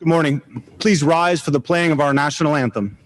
Good morning. Please rise for the playing of our national anthem.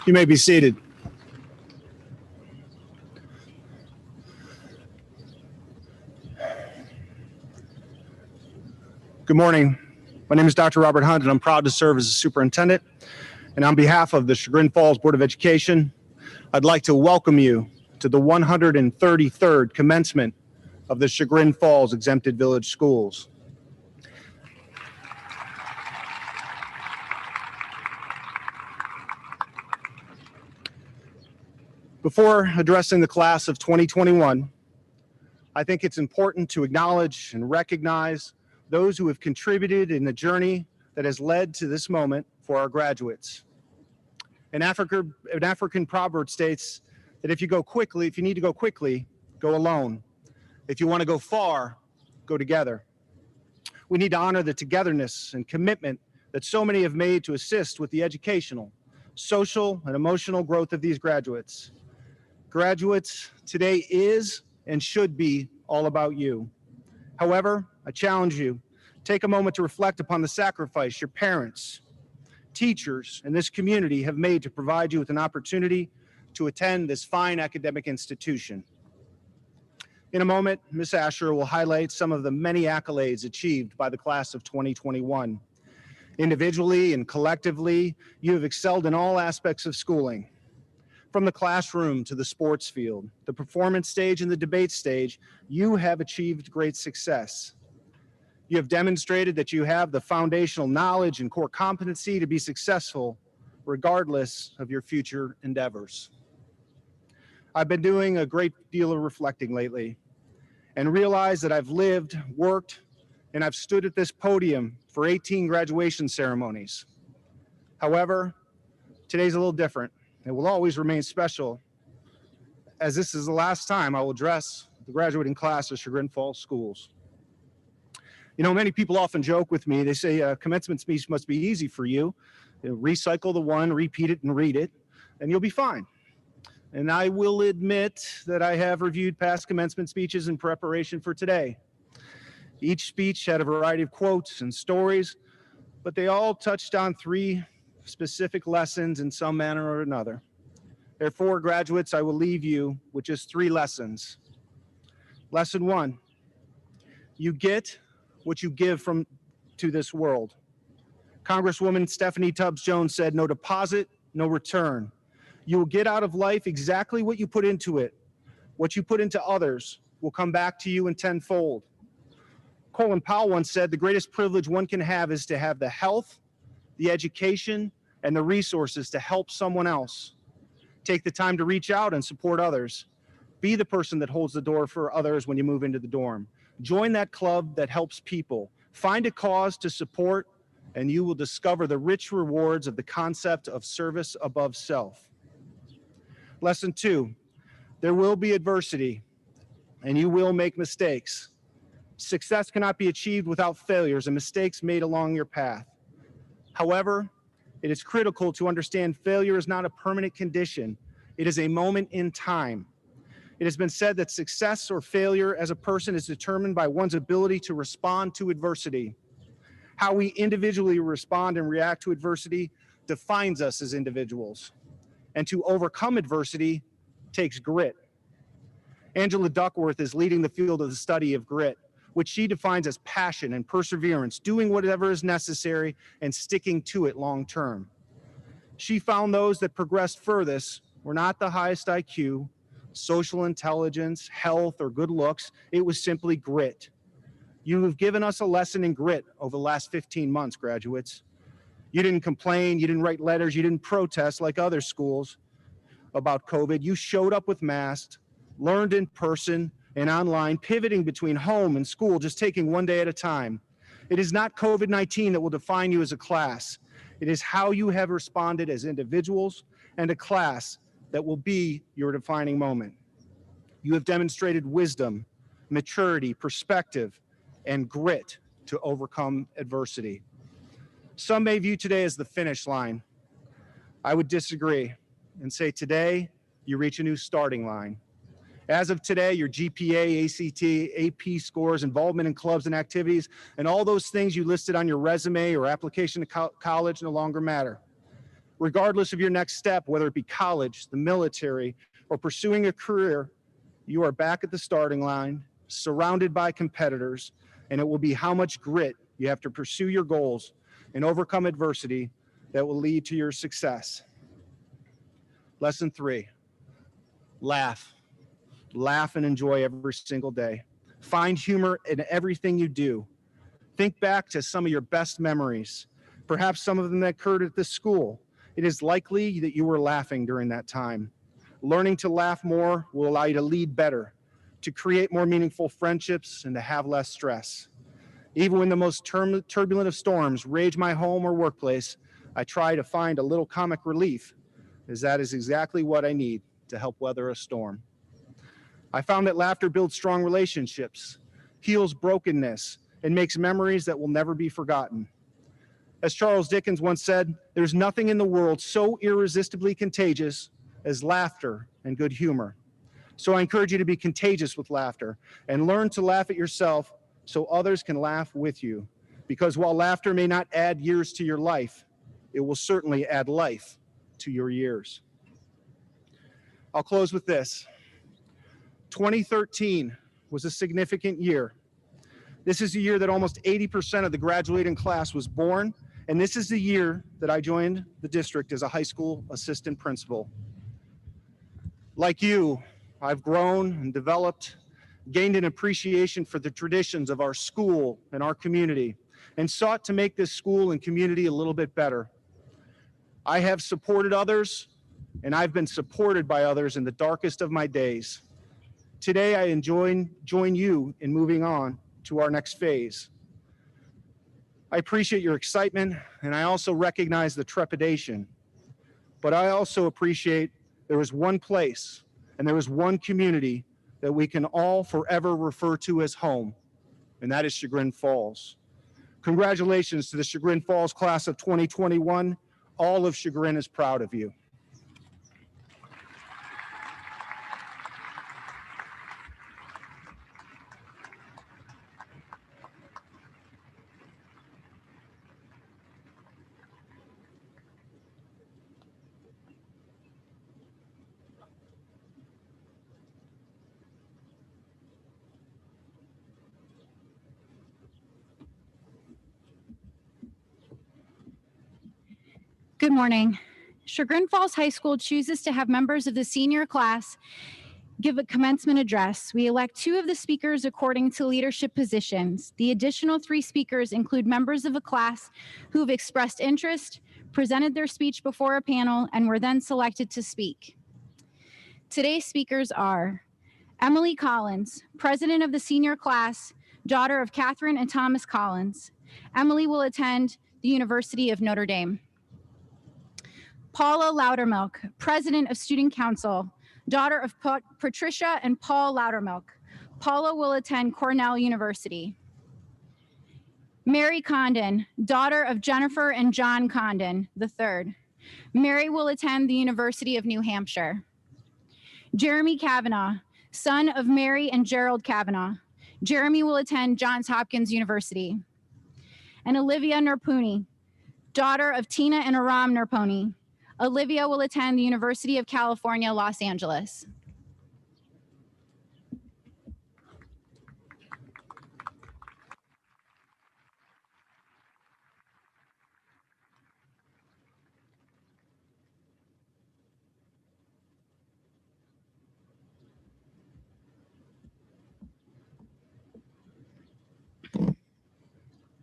You may be seated. Good morning. My name is Dr. Robert Hunt, and I'm proud to serve as a superintendent. And on behalf of the Chagrin Falls Board of Education, I'd like to welcome you to the 133rd commencement of the Chagrin Falls Exempted Village Schools. Before addressing the class of 2021, I think it's important to acknowledge and recognize those who have contributed in the journey that has led to this moment for our graduates. An African proverb states that if you need to go quickly, go alone. If you want to go far, go together. We need to honor the togetherness and commitment that so many have made to assist with the educational, social, and emotional growth of these graduates. Graduates, today is and should be all about you. However, I challenge you, take a moment to reflect upon the sacrifice your parents, teachers, and this community have made to provide you with an opportunity to attend this fine academic institution. In a moment, Ms. Asher will highlight some of the many accolades achieved by the class of 2021. Individually and collectively, you have excelled in all aspects of schooling. From the classroom to the sports field, the performance stage and the debate stage, you have achieved great success. You have demonstrated that you have the foundational knowledge and core competency to be successful regardless of your future endeavors. I've been doing a great deal of reflecting lately and realized that I've lived, worked, and I've stood at this podium for 18 graduation ceremonies. However, today's a little different. It will always remain special, as this is the last time I will address the graduating class of Chagrin Falls Schools. You know, many people often joke with me. They say commencement speech must be easy for you. Recycle the one, repeat it, and read it, and you'll be fine. And I will admit that I have reviewed past commencement speeches in preparation for today. Each speech had a variety of quotes and stories, but they all touched on three specific lessons in some manner or another. Therefore, graduates, I will leave you with just three lessons. Lesson one, you get what you give to this world. Congresswoman Stephanie Tubbs Jones said, no deposit, no return. You will get out of life exactly what you put into it. What you put into others will come back to you in tenfold. Colin Powell once said, the greatest privilege one can have is to have the health, the education, and the resources to help someone else. Take the time to reach out and support others. Be the person that holds the door for others when you move into the dorm. Join that club that helps people. Find a cause to support, and you will discover the rich rewards of the concept of service above self. Lesson 2, there will be adversity, and you will make mistakes. Success cannot be achieved without failures and mistakes made along your path. However, it is critical to understand failure is not a permanent condition. It is a moment in time. It has been said that success or failure as a person is determined by one's ability to respond to adversity. How we individually respond and react to adversity defines us as individuals. And to overcome adversity takes grit. Angela Duckworth is leading the field of the study of grit, which she defines as passion and perseverance, doing whatever is necessary and sticking to it long term. She found those that progressed furthest were not the highest IQ, social intelligence, health, or good looks. It was simply grit. You have given us a lesson in grit over the last 15 months, graduates. You didn't complain, you didn't write letters, you didn't protest like other schools about COVID. You showed up with masks, learned in person and online, pivoting between home and school, just taking one day at a time. It is not COVID-19 that will define you as a class. It is how you have responded as individuals and a class that will be your defining moment. You have demonstrated wisdom, maturity, perspective, and grit to overcome adversity. Some may view today as the finish line. I would disagree and say today you reach a new starting line. As of today, your GPA, ACT, AP scores, involvement in clubs and activities, and all those things you listed on your resume or application to college no longer matter. Regardless of your next step, whether it be college, the military, or pursuing a career, you are back at the starting line, surrounded by competitors, and it will be how much grit you have to pursue your goals and overcome adversity that will lead to your success. Lesson 3, laugh. Laugh and enjoy every single day. Find humor in everything you do. Think back to some of your best memories, perhaps some of them that occurred at this school. It is likely that you were laughing during that time. Learning to laugh more will allow you to lead better, to create more meaningful friendships, and to have less stress. Even when the most turbulent of storms rage my home or workplace, I try to find a little comic relief, as that is exactly what I need to help weather a storm. I found that laughter builds strong relationships, heals brokenness, and makes memories that will never be forgotten. As Charles Dickens once said, there's nothing in the world so irresistibly contagious as laughter and good humor. So I encourage you to be contagious with laughter and learn to laugh at yourself so others can laugh with you. Because while laughter may not add years to your life, it will certainly add life to your years. I'll close with this. 2013 was a significant year. This is the year that almost 80% of the graduating class was born, and this is the year that I joined the district as a high school assistant principal. Like you, I've grown and developed, gained an appreciation for the traditions of our school and our community, and sought to make this school and community a little bit better. I have supported others, and I've been supported by others in the darkest of my days. Today, I join you in moving on to our next phase. I appreciate your excitement, and I also recognize the trepidation. But I also appreciate there is one place and there is one community that we can all forever refer to as home, and that is Chagrin Falls. Congratulations to the Chagrin Falls class of 2021. All of Chagrin is proud of you. Good morning. Chagrin Falls High School chooses to have members of the senior class give a commencement address. We elect 2 of the speakers according to leadership positions. The additional 3 speakers include members of a class who have expressed interest, presented their speech before a panel, and were then selected to speak. Today's speakers are Emily Collins, president of the senior class, daughter of Catherine and Thomas Collins. Emily will attend the University of Notre Dame. Paula Loudermilk, president of student council, daughter of Patricia and Paul Loudermilk. Paula will attend Cornell University. Mary Condon, daughter of Jennifer and John Condon III. Mary will attend the University of New Hampshire. Jeremy Kavanaugh, son of Mary and Gerald Kavanaugh. Jeremy will attend Johns Hopkins University. And Olivia Nurpuni, daughter of Tina and Aram Nurpuni. Olivia will attend the University of California, Los Angeles.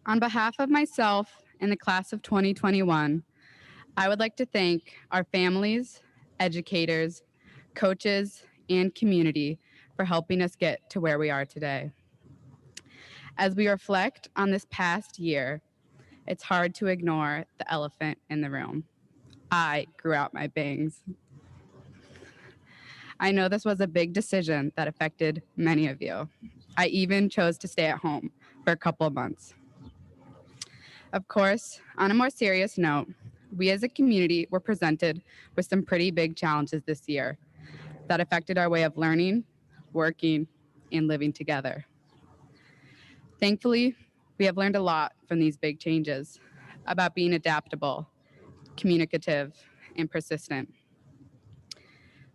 On behalf of myself and the class of 2021, I would like to thank our families, educators, coaches, and community for helping us get to where we are today. As we reflect on this past year, it's hard to ignore the elephant in the room. I grew out my bangs. I know this was a big decision that affected many of you. I even chose to stay at home for a couple of months. Of course, on a more serious note, we as a community were presented with some pretty big challenges this year that affected our way of learning, working, and living together. Thankfully, we have learned a lot from these big changes about being adaptable, communicative, and persistent.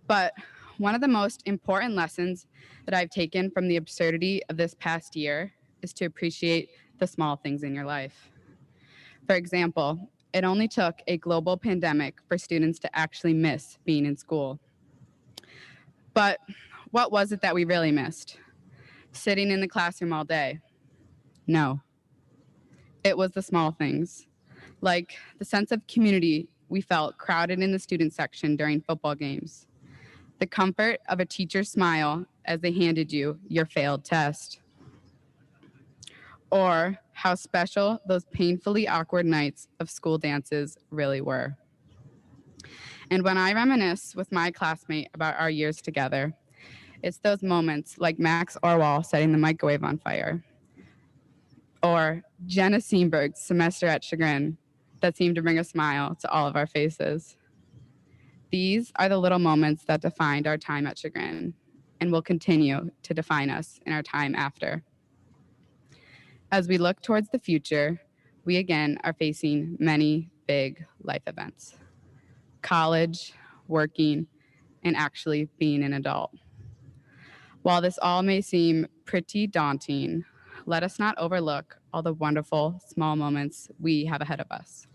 But one of the most important lessons that I've taken from the absurdity of this past year is to appreciate the small things in your life. For example, it only took a global pandemic for students to actually miss being in school. But what was it that we really missed? Sitting in the classroom all day? No. It was the small things, like the sense of community we felt crowded in the student section during football games, the comfort of a teacher's smile as they handed you your failed test, or how special those painfully awkward nights of school dances really were. And when I reminisce with my classmate about our years together, it's those moments like Max Orwell setting the microwave on fire, or Jenna Seenberg's semester at Chagrin that seemed to bring a smile to all of our faces. These are the little moments that defined our time at Chagrin and will continue to define us in our time after. As we look towards the future, we again are facing many big life events. College, working, and actually being an adult. While this all may seem pretty daunting, let us not overlook all the wonderful small moments we have ahead of us.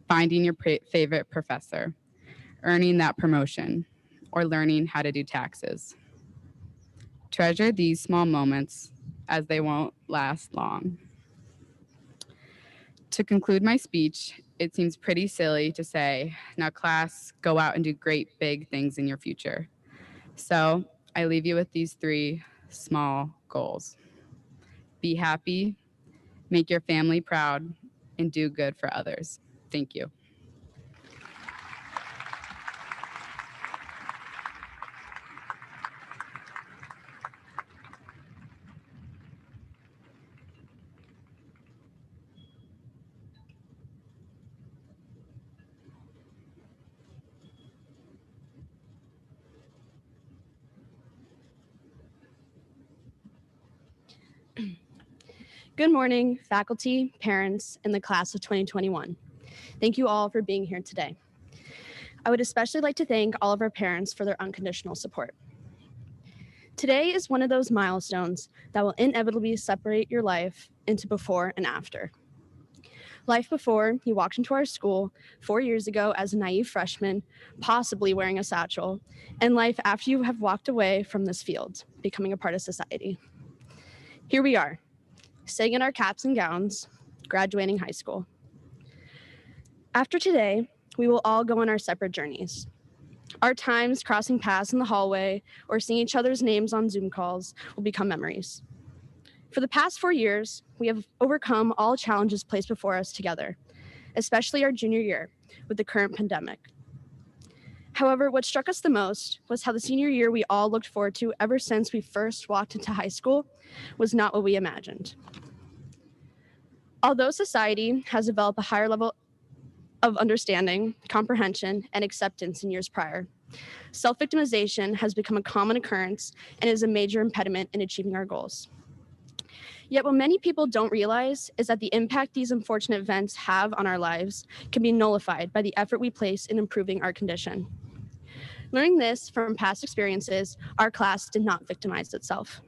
Finding your favorite professor, earning that promotion, or learning how to do taxes. Treasure these small moments as they won't last long. To conclude my speech, it seems pretty silly to say, now class, go out and do great big things in your future. So I leave you with these 3 small goals. Be happy, make your family proud, and do good for others. Thank you. Good morning, faculty, parents, and the class of 2021. Thank you all for being here today. I would especially like to thank all of our parents for their unconditional support. Today is one of those milestones that will inevitably separate your life into before and after. Life before you walked into our school 4 years ago as a naive freshman, possibly wearing a satchel, and life after you have walked away from this field, becoming a part of society. Here we are, sitting in our caps and gowns, graduating high school. After today, we will all go on our separate journeys. Our times crossing paths in the hallway or seeing each other's names on Zoom calls will become memories. For the past 4 years, we have overcome all challenges placed before us together, especially our junior year with the current pandemic. However, what struck us the most was how the senior year we all looked forward to ever since we first walked into high school was not what we imagined. Although society has developed a higher level of understanding, comprehension, and acceptance in years prior, self-victimization has become a common occurrence and is a major impediment in achieving our goals. Yet what many people don't realize is that the impact these unfortunate events have on our lives can be nullified by the effort we place in improving our condition. Learning this from past experiences, our class did not victimize itself.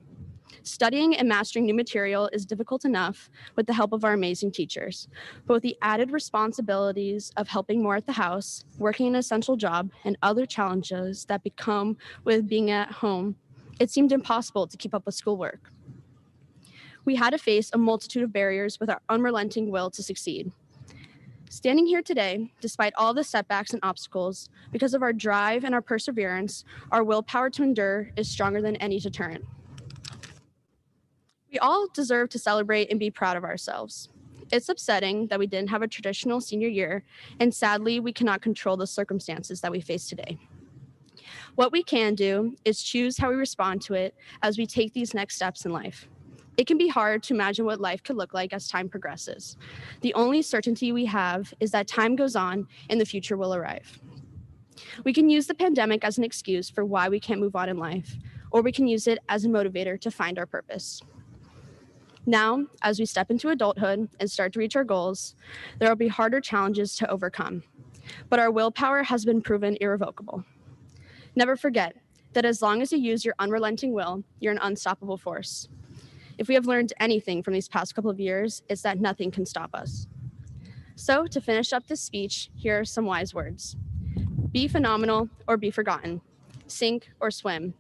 Studying and mastering new material is difficult enough with the help of our amazing teachers, but with the added responsibilities of helping more at the house, working an essential job, and other challenges that become with being at home, it seemed impossible to keep up with schoolwork. We had to face a multitude of barriers with our unrelenting will to succeed. Standing here today, despite all the setbacks and obstacles, because of our drive and our perseverance, our willpower to endure is stronger than any deterrent. We all deserve to celebrate and be proud of ourselves. It's upsetting that we didn't have a traditional senior year, and sadly, we cannot control the circumstances that we face today. What we can do is choose how we respond to it as we take these next steps in life. It can be hard to imagine what life could look like as time progresses. The only certainty we have is that time goes on and the future will arrive. We can use the pandemic as an excuse for why we can't move on in life, or we can use it as a motivator to find our purpose. Now, as we step into adulthood and start to reach our goals, there will be harder challenges to overcome, but our willpower has been proven irrevocable. Never forget that as long as you use your unrelenting will, you're an unstoppable force. If we have learned anything from these past couple of years, it's that nothing can stop us. So to finish up this speech, here are some wise words. Be phenomenal or be forgotten. Sink or swim.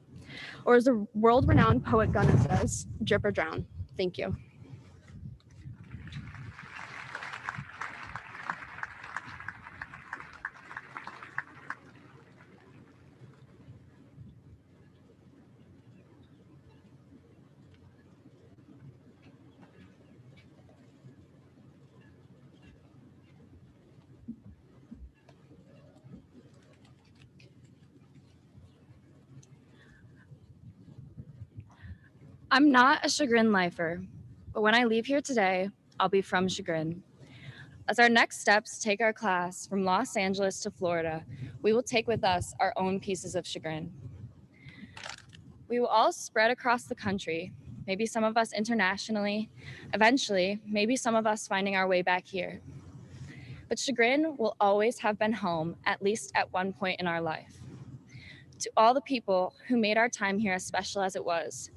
Or as the world-renowned poet Gunnar says, drip or drown. Thank you. I'm not a Chagrin lifer, but when I leave here today, I'll be from Chagrin. As our next steps take our class from Los Angeles to Florida, we will take with us our own pieces of Chagrin. We will all spread across the country, maybe some of us internationally, eventually, maybe some of us finding our way back here. But Chagrin will always have been home, at least at one point in our life. To all the people who made our time here as special as it was,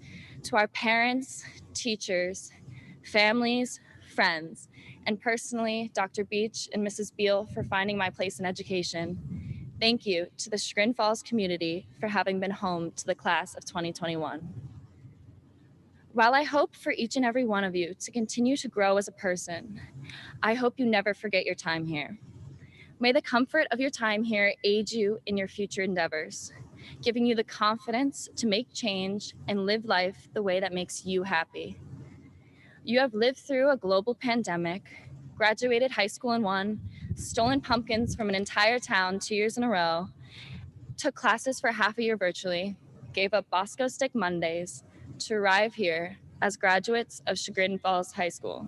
to our parents, teachers, families, friends, and personally, Dr. Beach and Mrs. Beal for finding my place in education. Thank you to the Chagrin Falls community for having been home to the class of 2021. While I hope for each and every one of you to continue to grow as a person, I hope you never forget your time here. May the comfort of your time here aid you in your future endeavors, giving you the confidence to make change and live life the way that makes you happy. You have lived through a global pandemic, graduated high school in one, stolen pumpkins from an entire town 2 years in a row, took classes for half a year virtually, gave up Bosco Stick Mondays to arrive here as graduates of Chagrin Falls High School.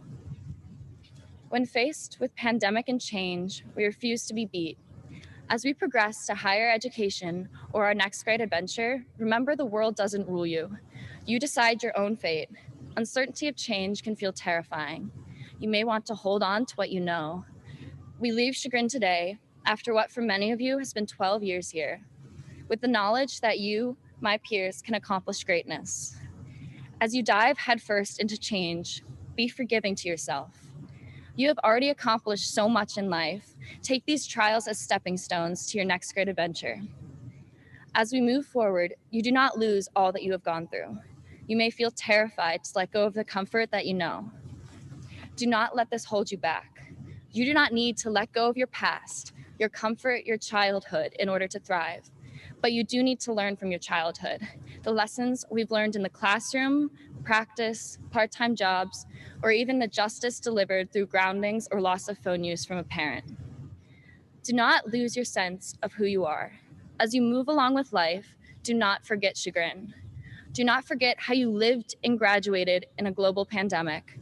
When faced with pandemic and change, we refuse to be beat. As we progress to higher education or our next great adventure, remember the world doesn't rule you. You decide your own fate. Uncertainty of change can feel terrifying. You may want to hold on to what you know. We leave Chagrin today, after what for many of you has been 12 years here, with the knowledge that you, my peers, can accomplish greatness. As you dive headfirst into change, be forgiving to yourself. You have already accomplished so much in life. Take these trials as stepping stones to your next great adventure. As we move forward, you do not lose all that you have gone through. You may feel terrified to let go of the comfort that you know. Do not let this hold you back. You do not need to let go of your past, your comfort, your childhood in order to thrive. But you do need to learn from your childhood. The lessons we've learned in the classroom, practice, part-time jobs, or even the justice delivered through groundings or loss of phone use from a parent. Do not lose your sense of who you are. As you move along with life, do not forget Chagrin. Do not forget how you lived and graduated in a global pandemic,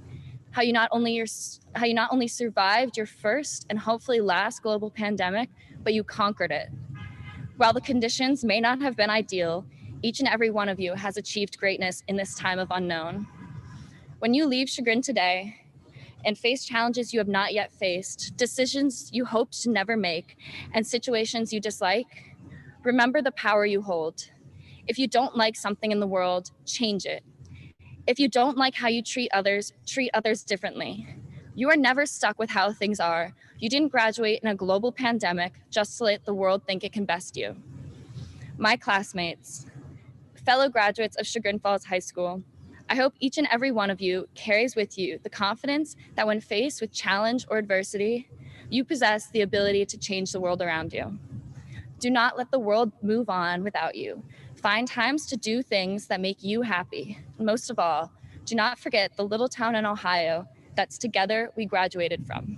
how you not only survived your first and hopefully last global pandemic, but you conquered it. While the conditions may not have been ideal, each and every one of you has achieved greatness in this time of unknown. When you leave Chagrin today and face challenges you have not yet faced, decisions you hoped to never make, and situations you dislike, remember the power you hold. If you don't like something in the world, change it. If you don't like how you treat others differently. You are never stuck with how things are. You didn't graduate in a global pandemic just to let the world think it can best you. My classmates, fellow graduates of Chagrin Falls High School, I hope each and every one of you carries with you the confidence that when faced with challenge or adversity, you possess the ability to change the world around you. Do not let the world move on without you. Find times to do things that make you happy. And most of all, do not forget the little town in Ohio that's together we graduated from.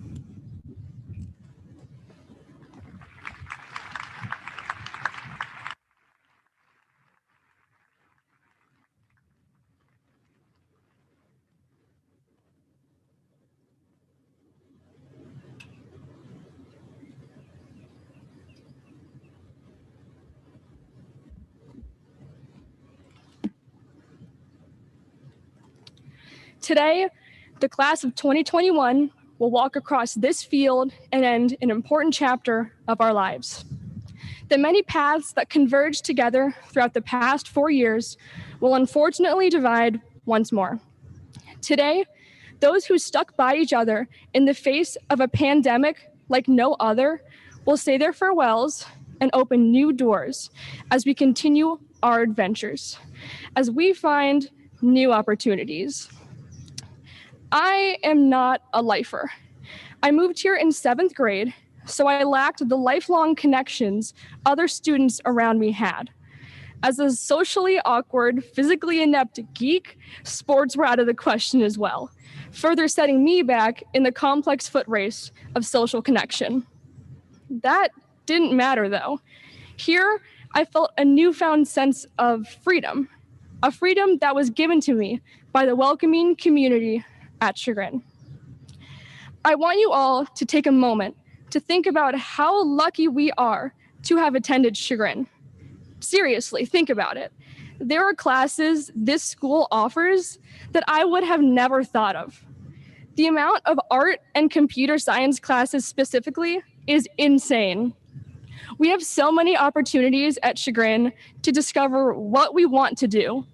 Today, the class of 2021 will walk across this field and end an important chapter of our lives. The many paths that converged together throughout the past 4 years will unfortunately divide once more. Today, those who stuck by each other in the face of a pandemic like no other will say their farewells and open new doors as we continue our adventures, as we find new opportunities. I am not a lifer. I moved here in 7th grade, so I lacked the lifelong connections other students around me had. As a socially awkward, physically inept geek, sports were out of the question as well, further setting me back in the complex foot race of social connection. That didn't matter though. Here, I felt a newfound sense of freedom, a freedom that was given to me by the welcoming community at Chagrin. I want you all to take a moment to think about how lucky we are to have attended Chagrin. Seriously, think about it. There are classes this school offers that I would have never thought of. The amount of art and computer science classes specifically is insane. We have so many opportunities at Chagrin to discover what we want to do,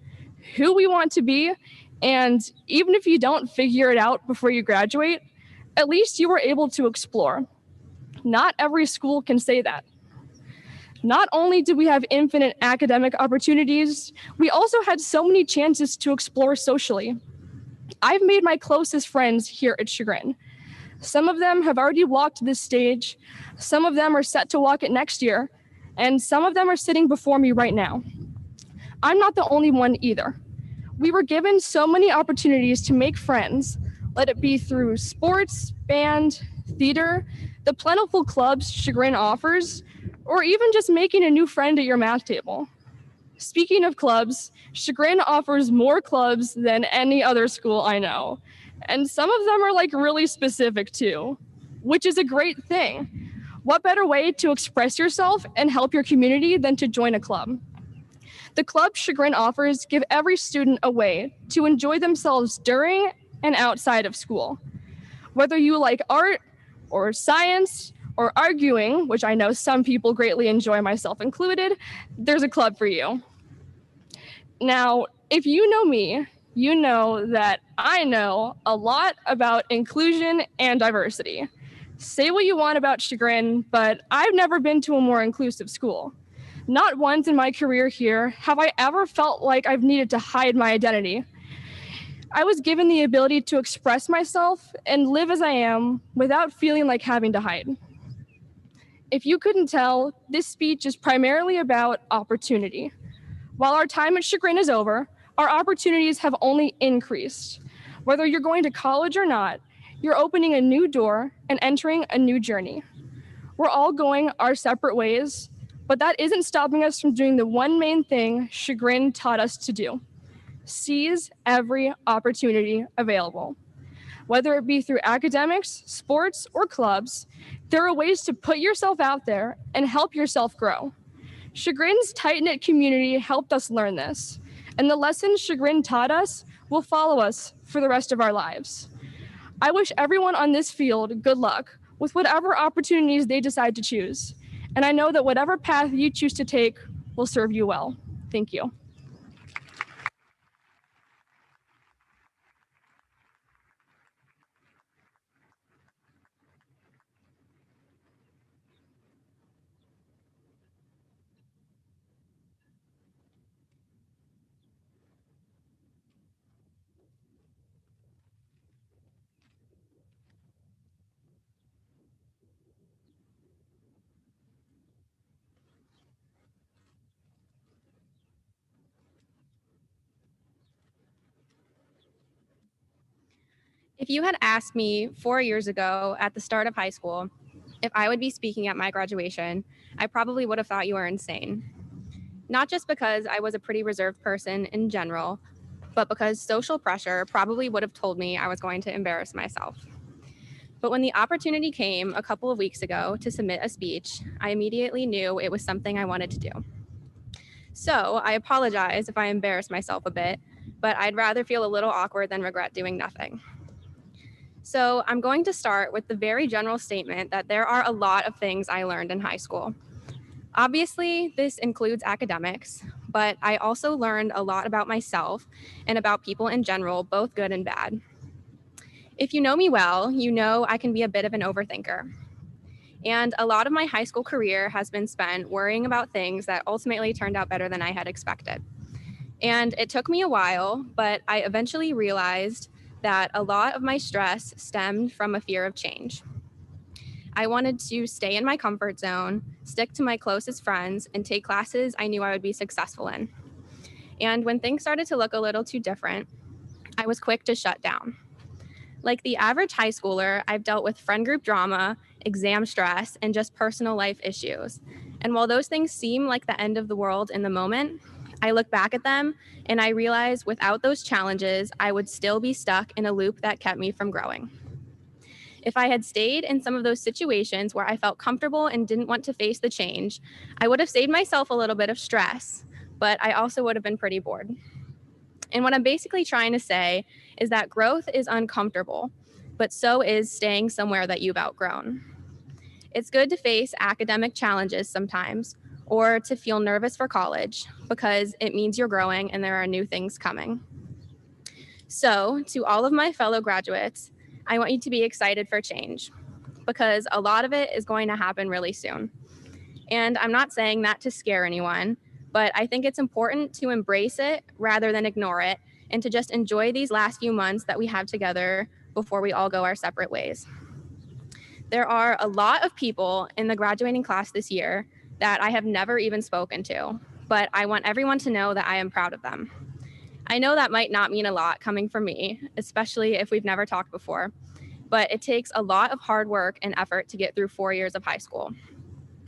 who we want to be, and even if you don't figure it out before you graduate, at least you were able to explore. Not every school can say that. Not only do we have infinite academic opportunities, we also had so many chances to explore socially. I've made my closest friends here at Chagrin. Some of them have already walked this stage, some of them are set to walk it next year, and some of them are sitting before me right now. I'm not the only one either. We were given so many opportunities to make friends, let it be through sports, band, theater, the plentiful clubs Chagrin offers, or even just making a new friend at your math table. Speaking of clubs, Chagrin offers more clubs than any other school I know, and some of them are like really specific too, which is a great thing. What better way to express yourself and help your community than to join a club? The club Chagrin offers give every student a way to enjoy themselves during and outside of school. Whether you like art or science or arguing, which I know some people greatly enjoy, myself included, there's a club for you. Now, if you know me, you know that I know a lot about inclusion and diversity. Say what you want about Chagrin, but I've never been to a more inclusive school. Not once in my career here have I ever felt like I've needed to hide my identity. I was given the ability to express myself and live as I am without feeling like having to hide. If you couldn't tell, this speech is primarily about opportunity. While our time at Chagrin is over, our opportunities have only increased. Whether you're going to college or not, you're opening a new door and entering a new journey. We're all going our separate ways, but that isn't stopping us from doing the one main thing Chagrin taught us to do: seize every opportunity available. Whether it be through academics, sports, or clubs, there are ways to put yourself out there and help yourself grow. Chagrin's tight-knit community helped us learn this, and the lessons Chagrin taught us will follow us for the rest of our lives. I wish everyone on this field good luck with whatever opportunities they decide to choose, and I know that whatever path you choose to take will serve you well. Thank you. If you had asked me 4 years ago at the start of high school if I would be speaking at my graduation, I probably would have thought you were insane. Not just because I was a pretty reserved person in general, but because social pressure probably would have told me I was going to embarrass myself. But when the opportunity came a couple of weeks ago to submit a speech, I immediately knew it was something I wanted to do. So I apologize if I embarrass myself a bit, but I'd rather feel a little awkward than regret doing nothing. So I'm going to start with the very general statement that there are a lot of things I learned in high school. Obviously, this includes academics, but I also learned a lot about myself and about people in general, both good and bad. If you know me well, you know I can be a bit of an overthinker. And a lot of my high school career has been spent worrying about things that ultimately turned out better than I had expected. And it took me a while, but I eventually realized that a lot of my stress stemmed from a fear of change. I wanted to stay in my comfort zone, stick to my closest friends, and take classes I knew I would be successful in. And when things started to look a little too different, I was quick to shut down. Like the average high schooler, I've dealt with friend group drama, exam stress, and just personal life issues. And while those things seem like the end of the world in the moment, I look back at them and I realize without those challenges, I would still be stuck in a loop that kept me from growing. If I had stayed in some of those situations where I felt comfortable and didn't want to face the change, I would have saved myself a little bit of stress, but I also would have been pretty bored. And what I'm basically trying to say is that growth is uncomfortable, but so is staying somewhere that you've outgrown. It's good to face academic challenges sometimes, or to feel nervous for college, because it means you're growing and there are new things coming. So, to all of my fellow graduates, I want you to be excited for change, because a lot of it is going to happen really soon. And I'm not saying that to scare anyone, but I think it's important to embrace it rather than ignore it, and to just enjoy these last few months that we have together before we all go our separate ways. There are a lot of people in the graduating class this year that I have never even spoken to, but I want everyone to know that I am proud of them. I know that might not mean a lot coming from me, especially if we've never talked before, but it takes a lot of hard work and effort to get through 4 years of high school.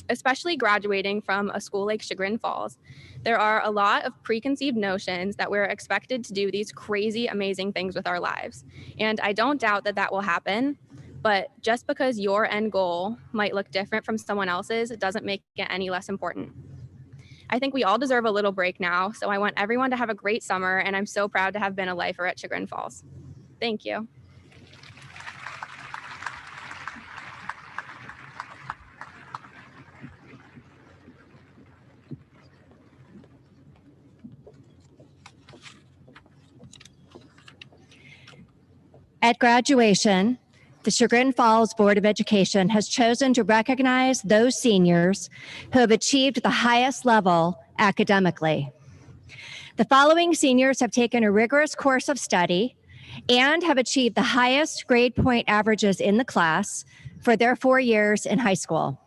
Especially graduating from a school like Chagrin Falls, there are a lot of preconceived notions that we're expected to do these crazy, amazing things with our lives. And I don't doubt that that will happen, but just because your end goal might look different from someone else's, it doesn't make it any less important. I think we all deserve a little break now, so I want everyone to have a great summer, and I'm so proud to have been a lifer at Chagrin Falls. Thank you. At graduation, the Chagrin Falls Board of Education has chosen to recognize those seniors who have achieved the highest level academically. The following seniors have taken a rigorous course of study, and have achieved the highest grade point averages in the class for their 4 years in high school.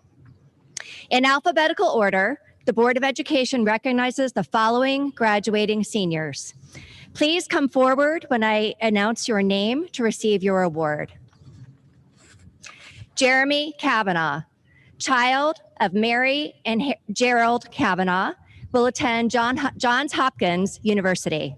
In alphabetical order, the Board of Education recognizes the following graduating seniors. Please come forward when I announce your name to receive your award. Jeremy Kavanaugh, child of Mary and Gerald Kavanaugh, will attend Johns Hopkins University.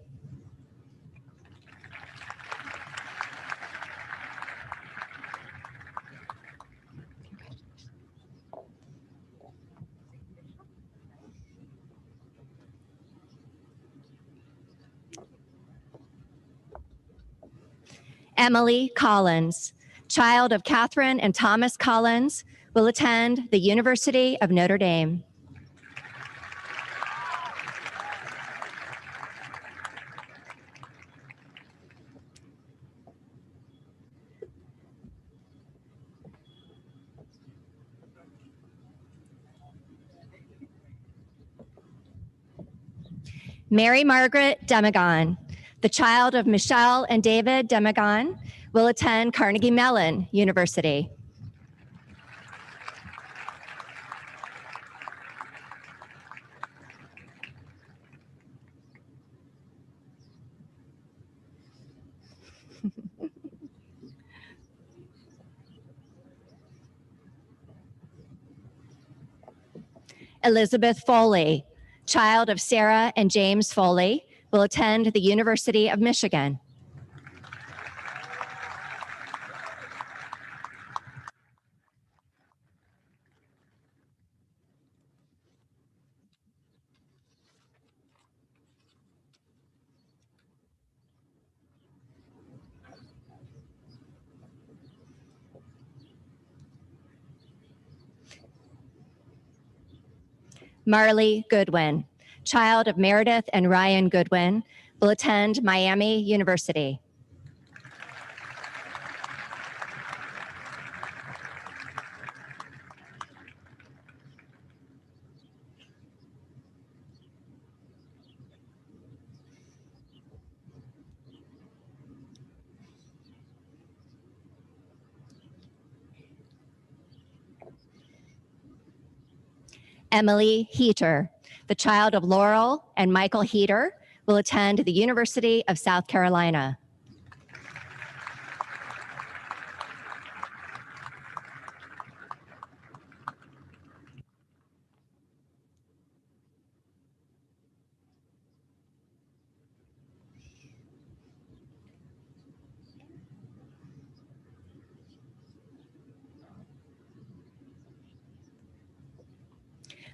Emily Collins, child of Catherine and Thomas Collins, will attend the University of Notre Dame. Mary Margaret Demagon, the child of Michelle and David Demagon, will attend Carnegie Mellon University. Elizabeth Foley, child of Sarah and James Foley, will attend the University of Michigan. Marley Goodwin, child of Meredith and Ryan Goodwin, will attend Miami University. Emily Heater, the child of Laurel and Michael Heater, will attend the University of South Carolina.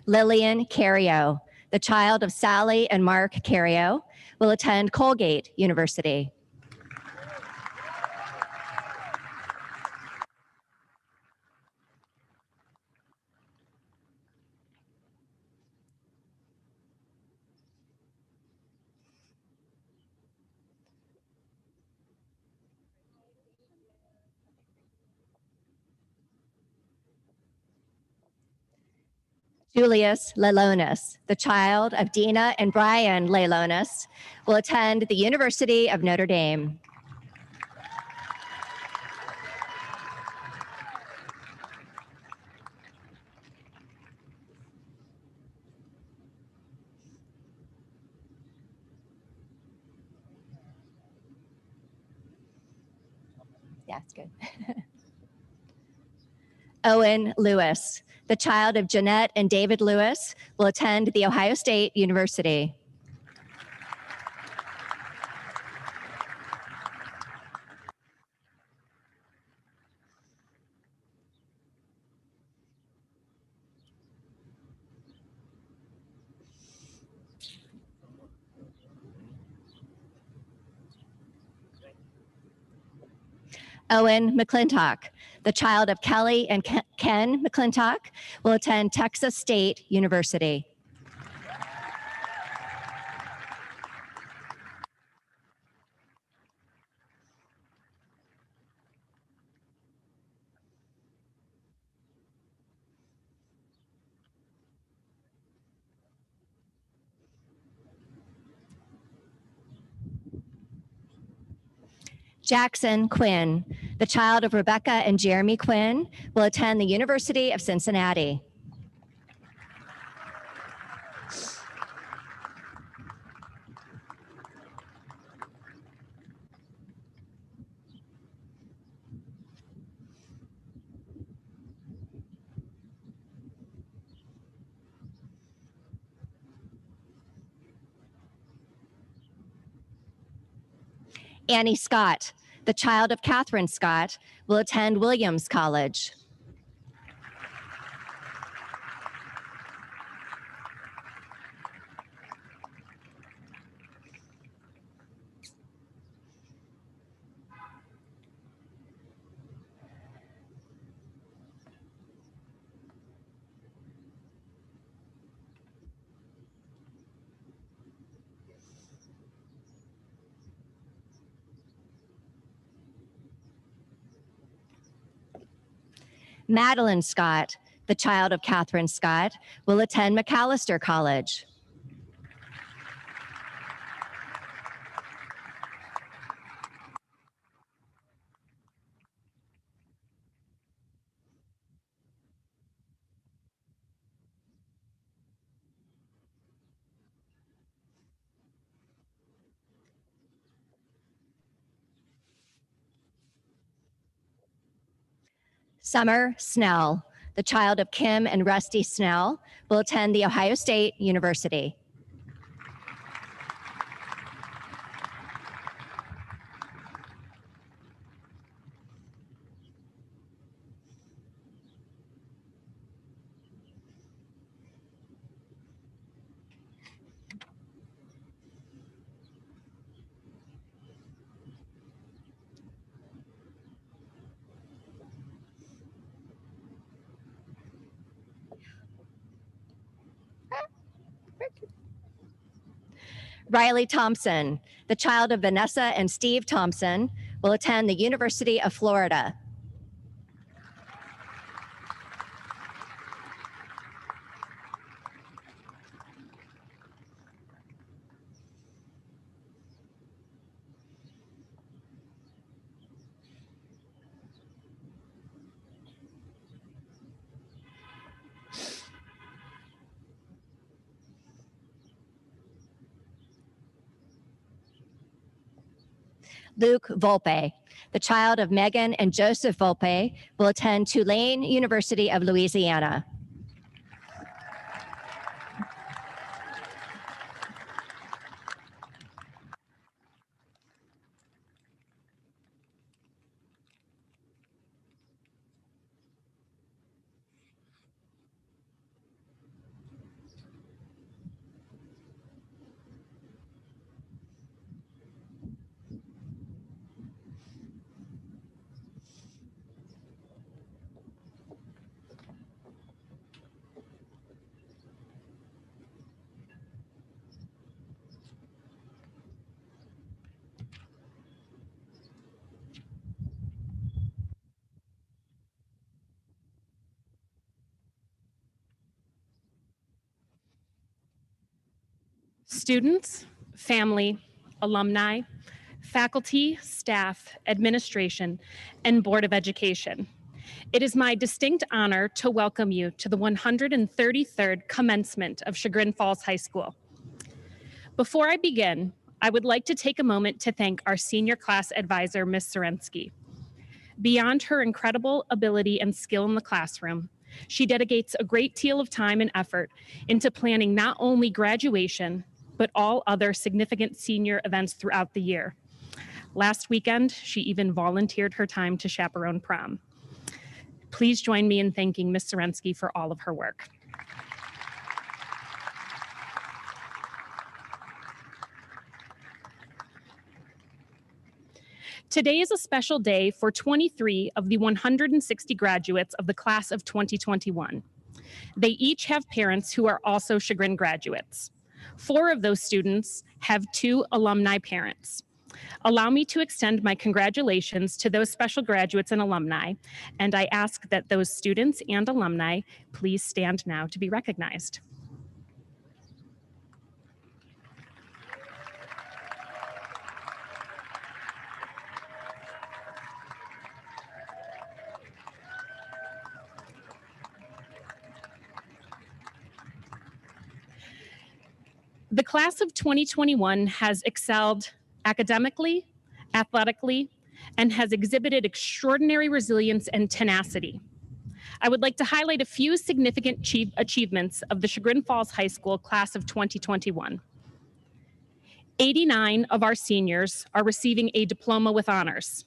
Lillian Carrio, the child of Sally and Mark Carrio, will attend Colgate University. Julius Lelonis, the child of Dina and Brian Lelonis, will attend the University of Notre Dame. Yeah, it's good. Owen Lewis, the child of Jeanette and David Lewis, will attend The Ohio State University. Owen McClintock, the child of Kelly and Ken McClintock, will attend Texas State University. Jackson Quinn, the child of Rebecca and Jeremy Quinn, will attend the University of Cincinnati. Annie Scott, the child of Catherine Scott, will attend Williams College. Madeline Scott, the child of Catherine Scott, will attend McAllister College. Summer Snell, the child of Kim and Rusty Snell, will attend The Ohio State University. Riley Thompson, the child of Vanessa and Steve Thompson, will attend the University of Florida. Luke Volpe, the child of Megan and Joseph Volpe, will attend Tulane University of Louisiana. Students, family, alumni, faculty, staff, administration, and Board of Education. It is my distinct honor to welcome you to the 133rd commencement of Chagrin Falls High School. Before I begin, I would like to take a moment to thank our senior class advisor, Ms. Sorensky. Beyond her incredible ability and skill in the classroom, she dedicates a great deal of time and effort into planning not only graduation, but all other significant senior events throughout the year. Last weekend, she even volunteered her time to chaperone prom. Please join me in thanking Ms. Sorensky for all of her work. Today is a special day for 23 of the 160 graduates of the class of 2021. They each have parents who are also Chagrin graduates. 4 of those students have 2 alumni parents. Allow me to extend my congratulations to those special graduates and alumni, and I ask that those students and alumni please stand now to be recognized. The class of 2021 has excelled academically, athletically, and has exhibited extraordinary resilience and tenacity. I would like to highlight a few significant achievements of the Chagrin Falls High School class of 2021. 89 of our seniors are receiving a diploma with honors.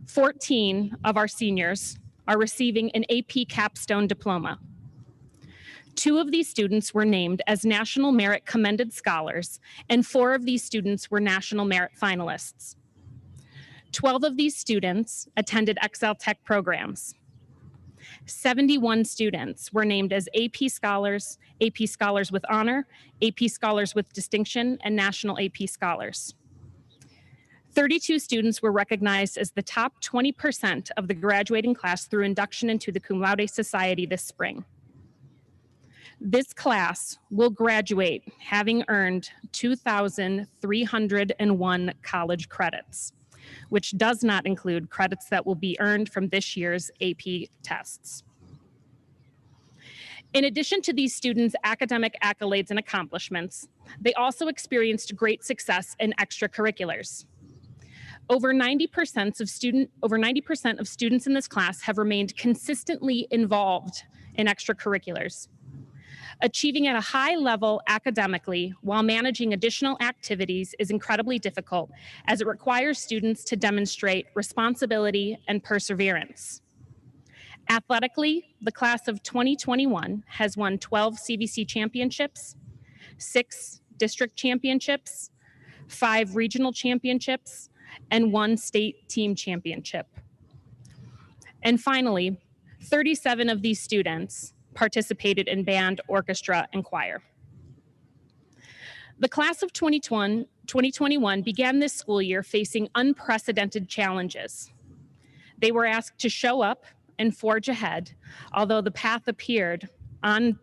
14 of our seniors are receiving an AP capstone diploma. 2 of these students were named as National Merit Commended Scholars, and 4 of these students were National Merit finalists. 12 of these students attended Excel Tech programs. 71 students were named as AP Scholars with Honor, AP Scholars with Distinction, and National AP Scholars. 32 students were recognized as the top 20% of the graduating class through induction into the Cum Laude Society this spring. This class will graduate having earned 2,301 college credits, which does not include credits that will be earned from this year's AP tests. In addition to these students' academic accolades and accomplishments, they also experienced great success in extracurriculars. Over 90% of students in this class have remained consistently involved in extracurriculars, achieving at a high level academically while managing additional activities is incredibly difficult, as it requires students to demonstrate responsibility and perseverance. Athletically, the class of 2021 has won 12 CVC championships, 6 district championships, 5 regional championships, and 1 state team championship. And finally, 37 of these students participated in band, orchestra, and choir. The class of 2021 began this school year facing unprecedented challenges. They were asked to show up and forge ahead, although the path appeared, on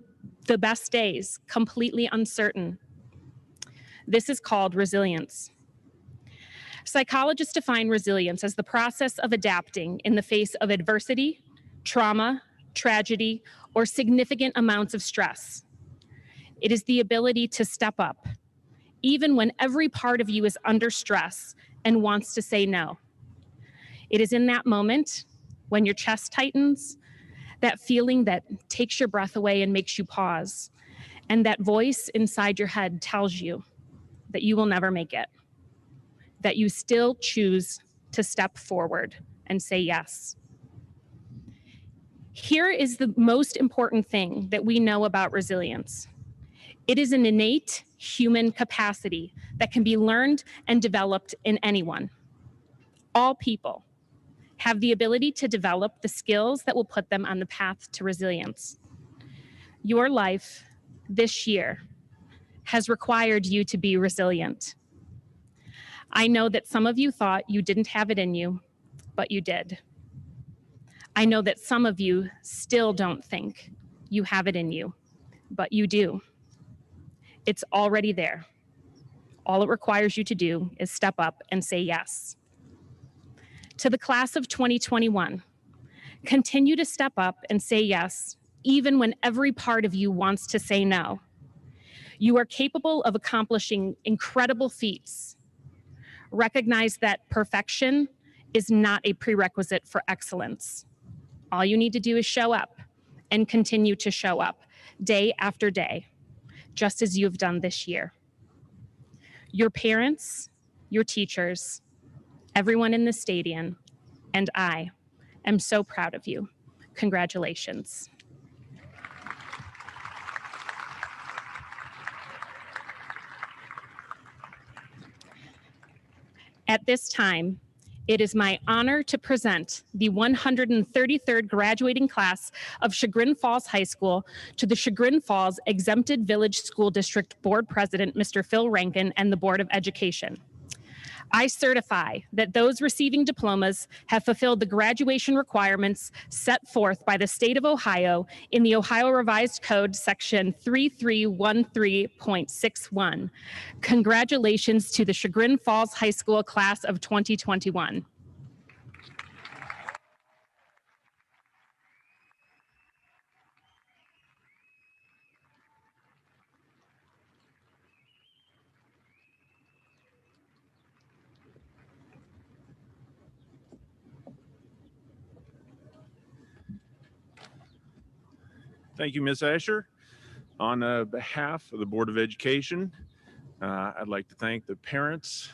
the best days, completely uncertain. This is called resilience. Psychologists define resilience as the process of adapting in the face of adversity, trauma, tragedy, or significant amounts of stress. It is the ability to step up, even when every part of you is under stress and wants to say no. It is in that moment when your chest tightens, that feeling that takes your breath away and makes you pause, and that voice inside your head tells you that you will never make it, that you still choose to step forward and say yes. Here is the most important thing that we know about resilience. It is an innate human capacity that can be learned and developed in anyone. All people have the ability to develop the skills that will put them on the path to resilience. Your life this year has required you to be resilient. I know that some of you thought you didn't have it in you, but you did. I know that some of you still don't think you have it in you, but you do. It's already there. All it requires you to do is step up and say yes. To the class of 2021, continue to step up and say yes, even when every part of you wants to say no. You are capable of accomplishing incredible feats. Recognize that perfection is not a prerequisite for excellence. All you need to do is show up and continue to show up day after day, just as you've done this year. Your parents, your teachers, everyone in the stadium, and I am so proud of you. Congratulations. At this time, it is my honor to present the 133rd graduating class of Chagrin Falls High School to the Chagrin Falls Exempted Village School District Board President, Mr. Phil Rankin, and the Board of Education. I certify that those receiving diplomas have fulfilled the graduation requirements set forth by the state of Ohio in the Ohio Revised Code section 3313.61. Congratulations to the Chagrin Falls High School class of 2021. Thank you, Ms. Asher. On behalf of the Board of Education, I'd like to thank the parents,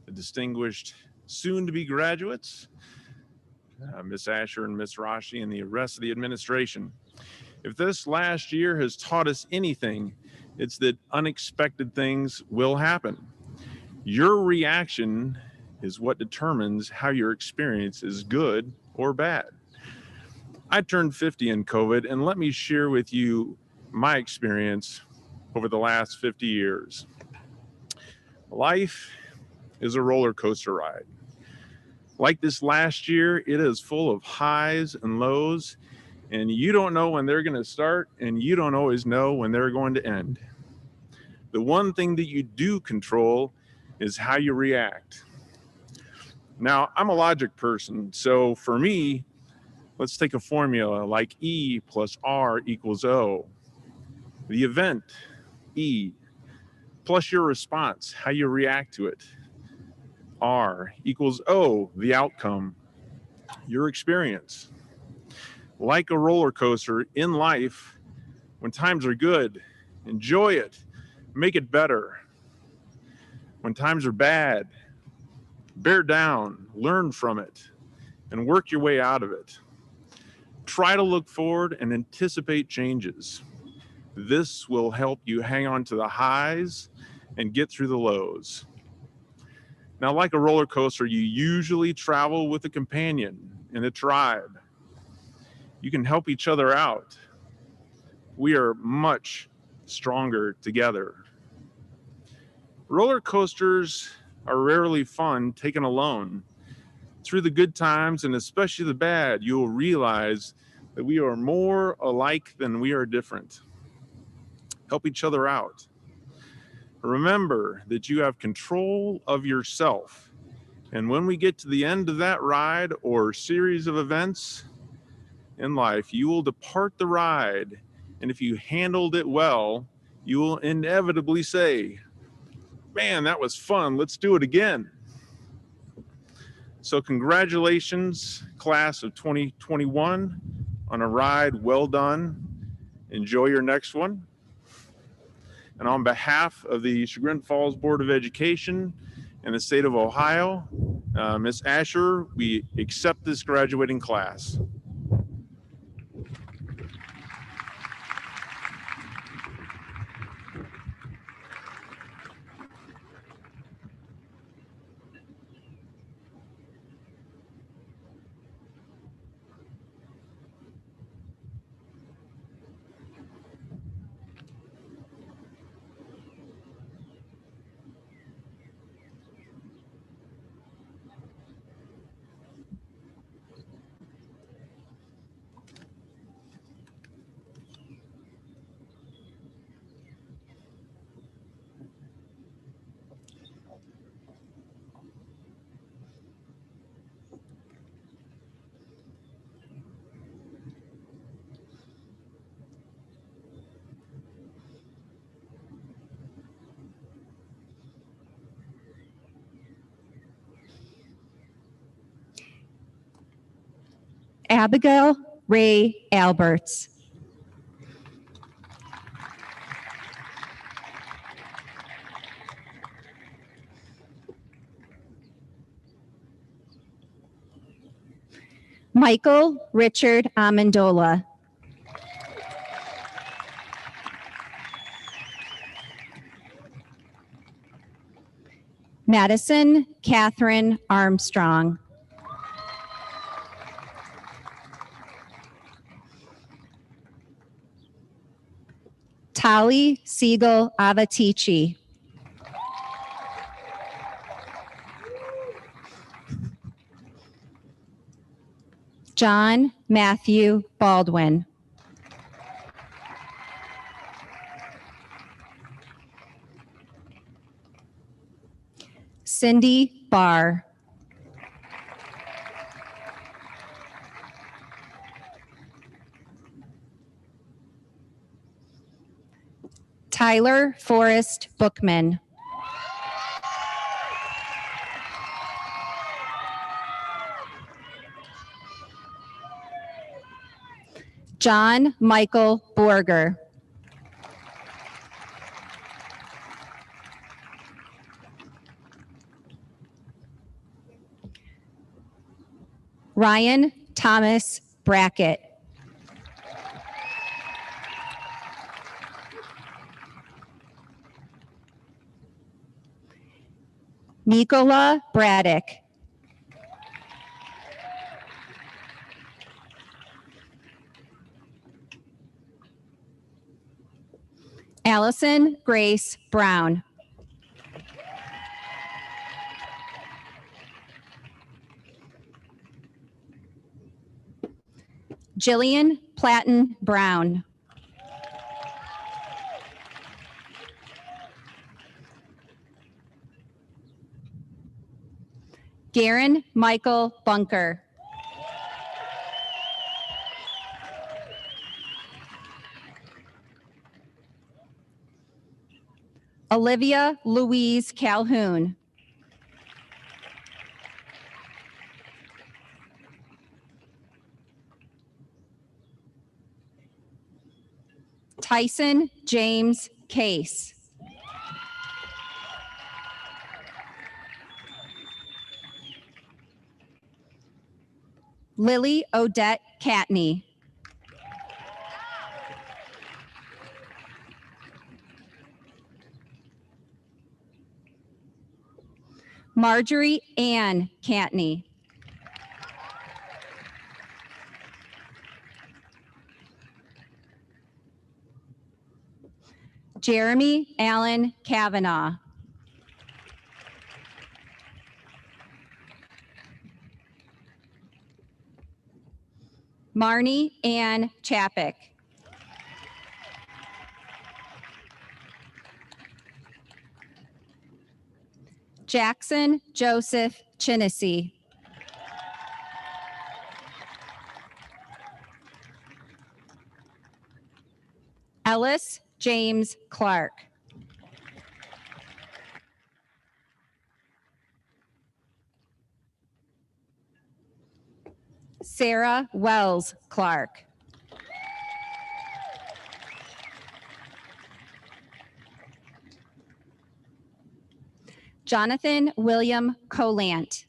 the distinguished soon-to-be graduates, Ms. Asher and Ms. Rashi, and the rest of the administration. If this last year has taught us anything, it's that unexpected things will happen. Your reaction is what determines how your experience is good or bad. I turned 50 in COVID, and let me share with you my experience over the last 50 years. Life is a roller coaster ride. Like this last year, it is full of highs and lows, and you don't know when they're going to start, and you don't always know when they're going to end. The one thing that you do control is how you react. Now, I'm a logic person, so for me, let's take a formula like E plus R equals O. The event, E, plus your response, how you react to it. R equals O, the outcome, your experience. Like a roller coaster in life, when times are good, enjoy it, make it better. When times are bad, bear down, learn from it, and work your way out of it. Try to look forward and anticipate changes. This will help you hang on to the highs and get through the lows. Now, like a roller coaster, you usually travel with a companion in a tribe. You can help each other out. We are much stronger together. Roller coasters are rarely fun taken alone. Through the good times and especially the bad, you will realize that we are more alike than we are different. Help each other out. Remember that you have control of yourself. And when we get to the end of that ride or series of events in life, you will depart the ride. And if you handled it well, you will inevitably say, man, that was fun. Let's do it again. So congratulations, class of 2021, on a ride well done. Enjoy your next one. And on behalf of the Chagrin Falls Board of Education and the state of Ohio, Ms. Asher, we accept this graduating class. Abigail Ray Alberts. Michael Richard Amendola. Madison Catherine Armstrong. Tali Siegel Avatici. John Matthew Baldwin. Cindy Barr. Tyler Forrest Bookman. John Michael Borger. Ryan Thomas Brackett. Nicola Braddock. Allison Grace Brown. Jillian Platten Brown. Garen Michael Bunker. Olivia Louise Calhoun. Tyson James Case. Lily Odette Catney. Marjorie Ann Catney. Jeremy Allen Kavanaugh. Marnie Ann Chappick. Jackson Joseph Chinnessy. Ellis James Clark. Sarah Wells Clark. Jonathan William Colant.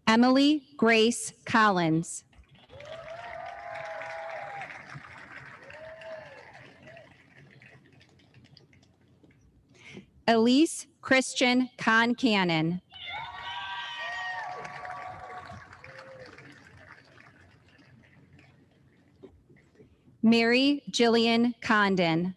Emily Grace Collins. Elise Christian Concannon. Mary Jillian Condon.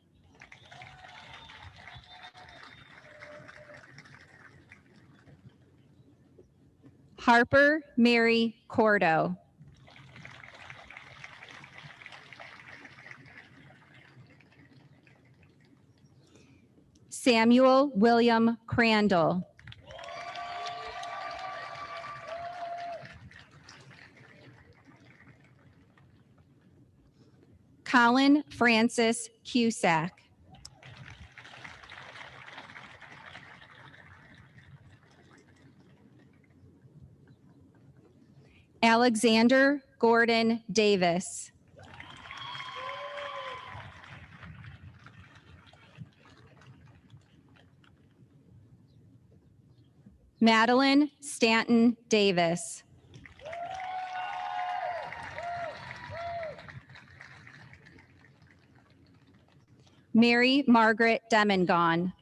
Harper Mary Cordo. Samuel William Crandall. Colin Francis Cusack. Alexander Gordon Davis. Madeline Stanton Davis. Mary Margaret Demengon.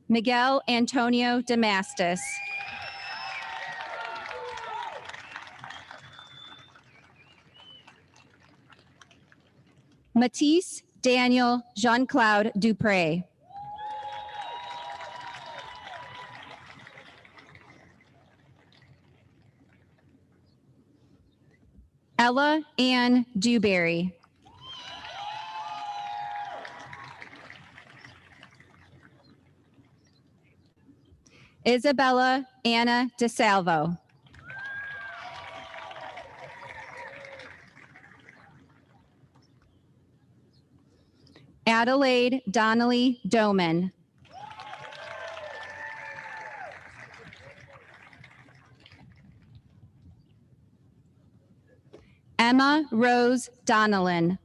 Miguel Antonio Damastis. Matisse Daniel Jean-Claude Dupre. Ella Ann Dewberry. Isabella Anna DeSalvo. Adelaide Donnelly Doman. Emma Rose Donnellan.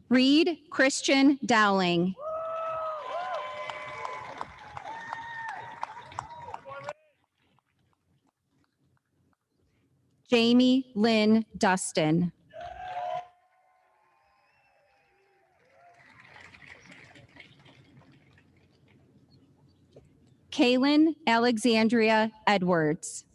Reed Christian Dowling. Jamie Lynn Dustin. Kaylin Alexandria Edwards.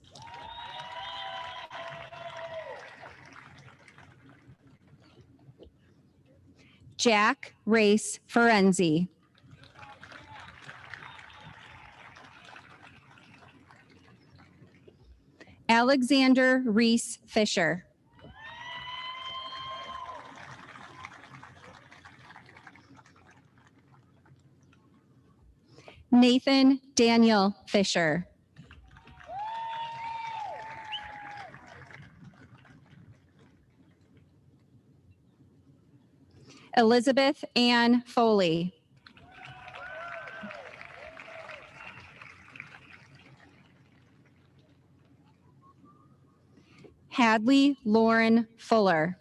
Jack Race Ferenzi. Alexander Reese Fisher. Nathan Daniel Fisher. Elizabeth Ann Foley. Hadley Lauren Fuller.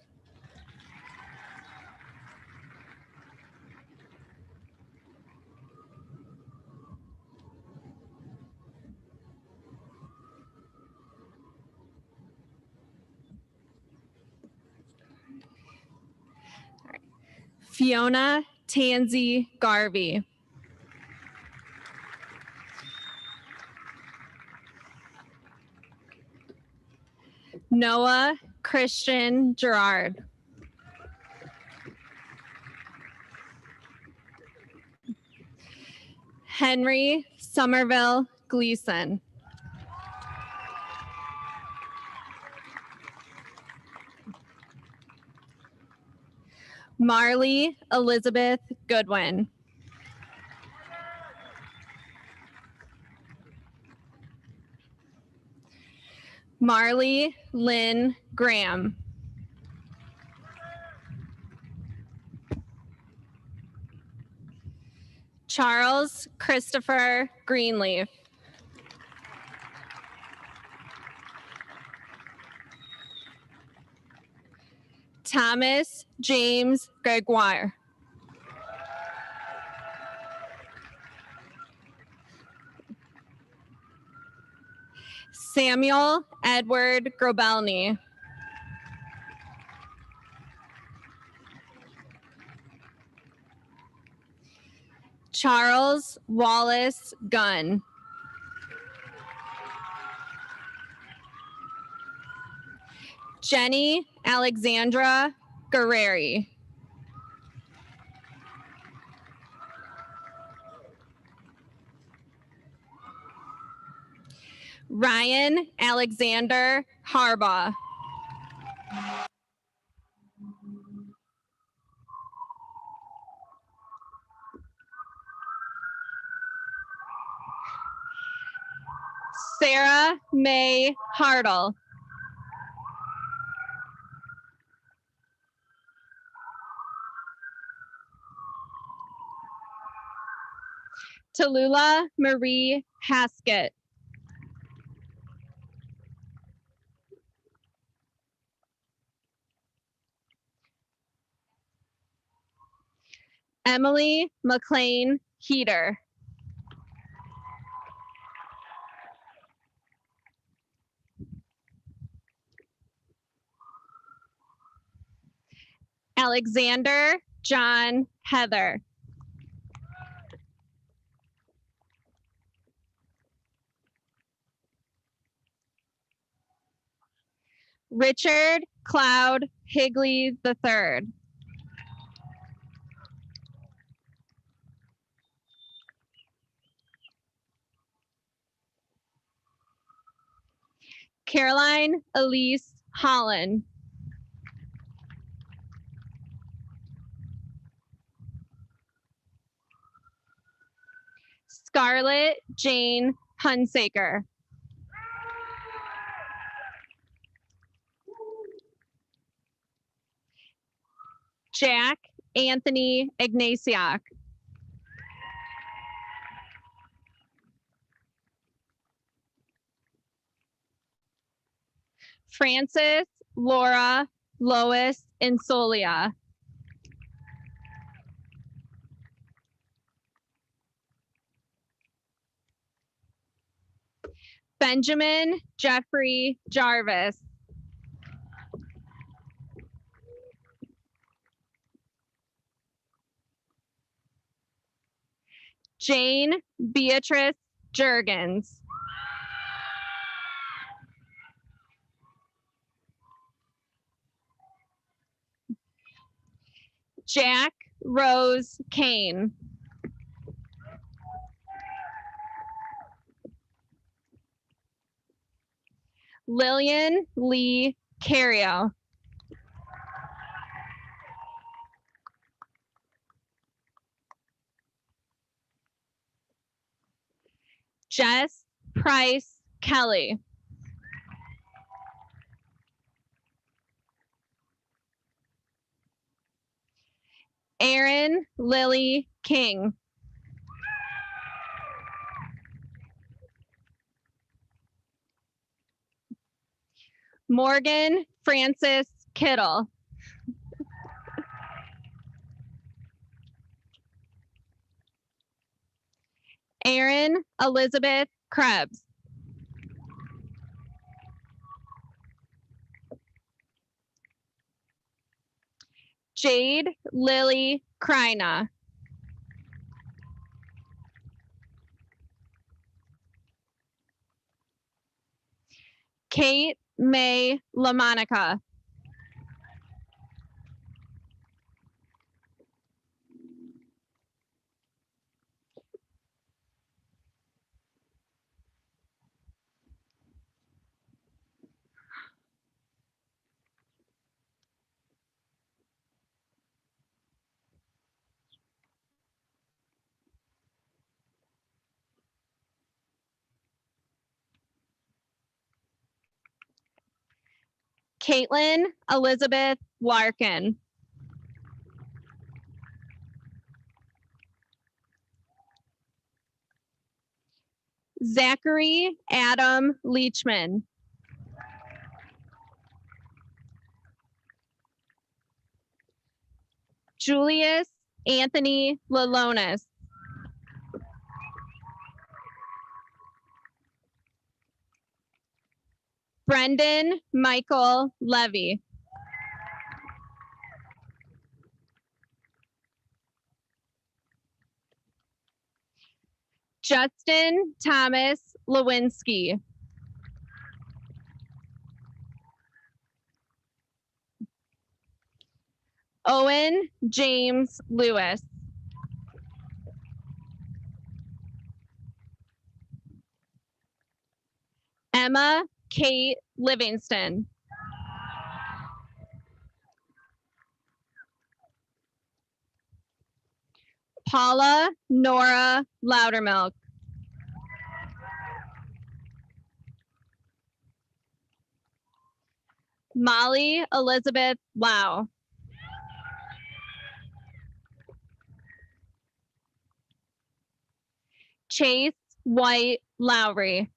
Fiona Tansy Garvey. Noah Christian Gerard. Henry Somerville Gleason. Marley Elizabeth Goodwin. Marley Lynn Graham. Charles Christopher Greenleaf. Thomas James Gregoire. Samuel Edward Grobelny. Charles Wallace Gunn. Jenny Alexandra Guerreri. Ryan Alexander Harbaugh. Sarah May Hartle. Tallulah Marie Haskett. Emily McLean Heater. Alexander John Heather. Richard Cloud Higley III. Caroline Elise Holland. Scarlett Jane Hunsaker. Jack Anthony Ignatiak. Francis Laura Lois Insolia. Benjamin Jeffrey Jarvis. Jane Beatrice Jurgens. Jack Rose Kane. Lillian Lee Carrio. Jess Price Kelly. Erin Lily King. Morgan Francis Kittle. Erin Elizabeth Krebs. Jade Lily Kreina. Kate May LaMonica. Caitlin Elizabeth Larkin. Zachary Adam Leachman. Julius Anthony Lalonis. Brendan Michael Levy. Justin Thomas Lewinsky. Owen James Lewis. Emma Kate Livingston. Paula Nora Loudermilk. Molly Elizabeth Lau. Chase White Lowry.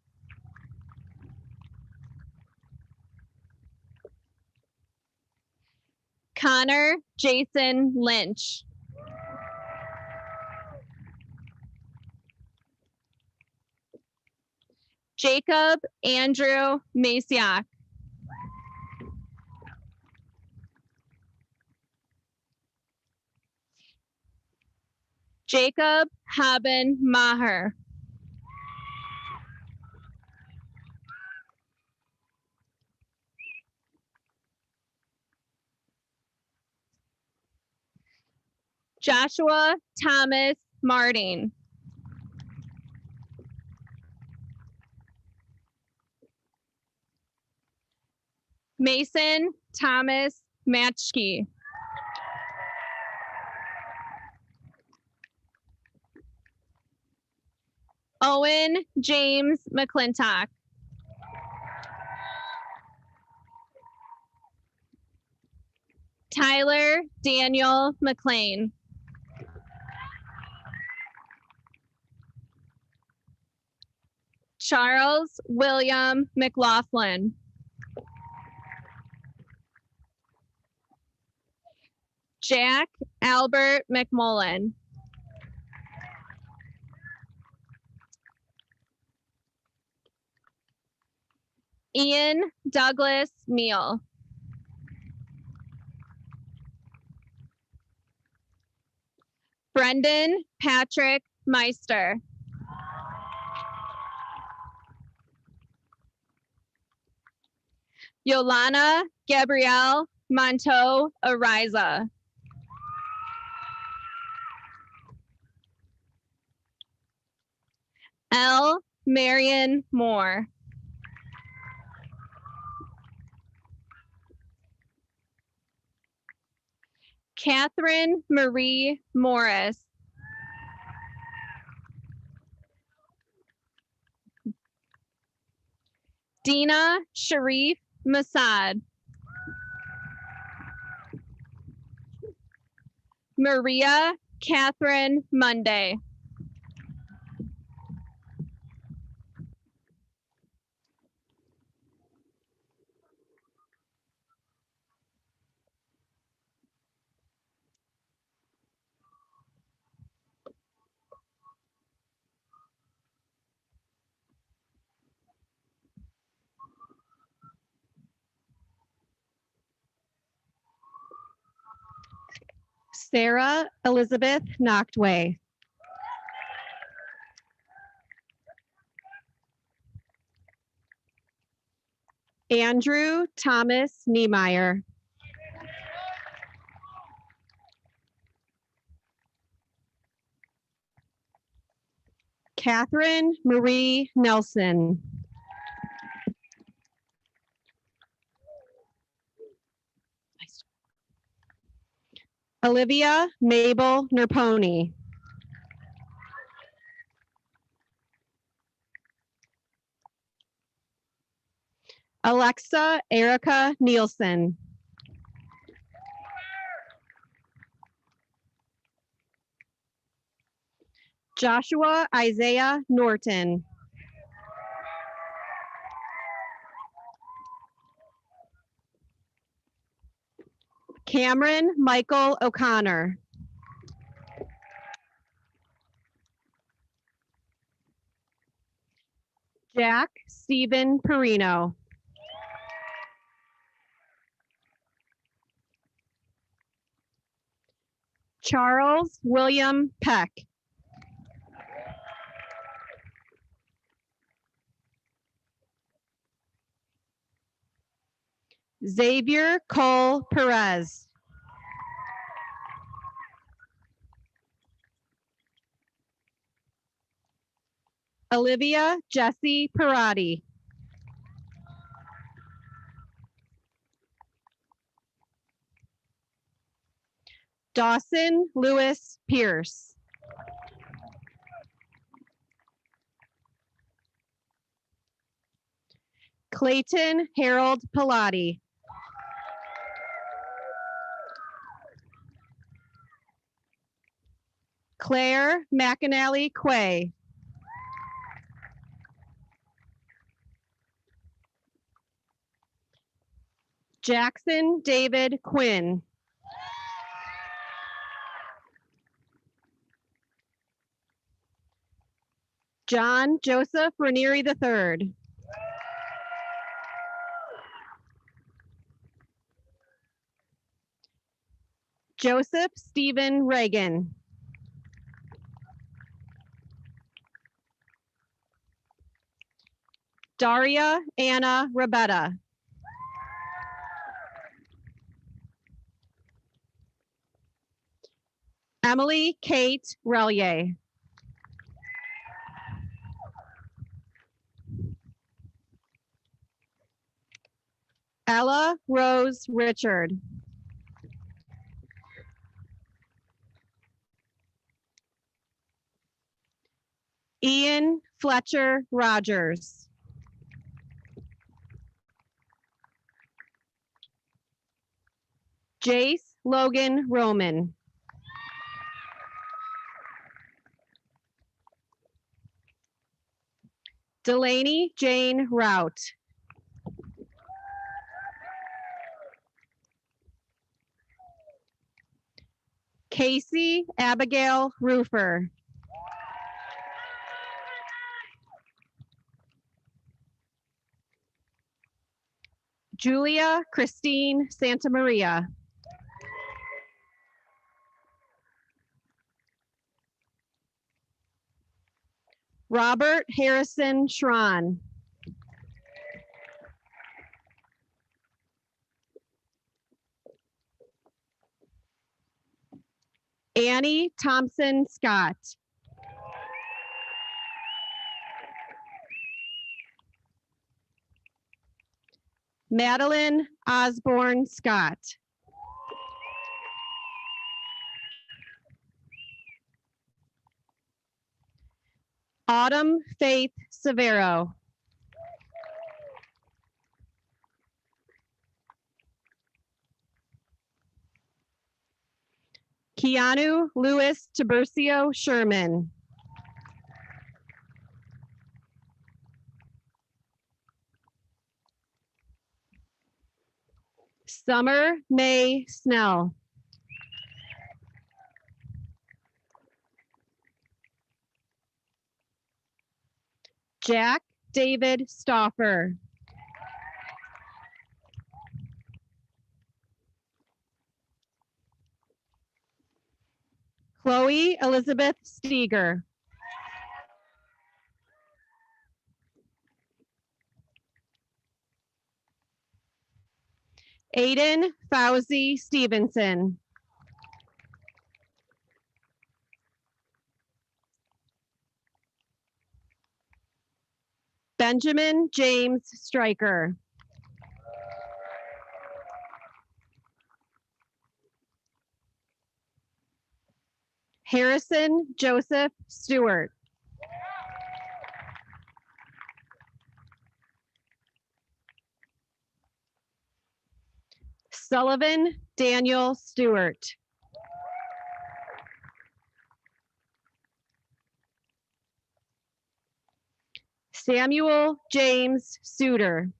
Connor Jason Lynch. Jacob Andrew Masiak. Jacob Haben Maher. Joshua Thomas Martin. Mason Thomas Matchke. Owen James McClintock. Tyler Daniel McLean. Charles William McLaughlin. Jack Albert McMullen. Ian Douglas Meal. Brendan Patrick Meister. Yolana Gabrielle Monteau Ariza. L. Marion Moore. Catherine Marie Morris. Dina Sharif Masad. Maria Catherine Monday. Sarah Elizabeth Noctway. Andrew Thomas Niemeyer. Catherine Marie Nelson. Olivia Mabel Nerponi. Alexa Erica Nielsen. Joshua Isaiah Norton. Cameron Michael O'Connor. Jack Stephen Perino. Charles William Peck. Xavier Cole Perez. Olivia Jessie Parati. Dawson Lewis Pierce. Clayton Harold Pilati. Claire McAnally Quay. Jackson David Quinn. John Joseph Ranieri III. Joseph Stephen Reagan. Daria Anna Rabetta. Emily Kate Relier. Ella Rose Richard. Ian Fletcher Rogers. Jace Logan Roman. Delaney Jane Rout. Casey Abigail Roofer. Julia Christine Santamaria. Robert Harrison Schron. Annie Thompson Scott. Madeline Osborne Scott. Autumn Faith Severo. Keanu Lewis Tiburcio Sherman. Summer May Snell. Jack David Stauffer. Chloe Elizabeth Steger. Aiden Fauzi Stevenson. Benjamin James Stryker. Harrison Joseph Stewart. Sullivan Daniel Stewart. Samuel James Suter.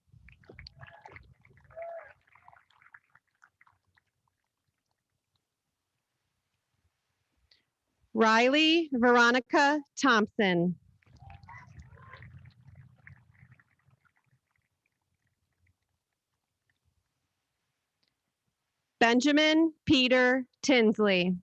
Riley Veronica Thompson. Benjamin Peter Tinsley.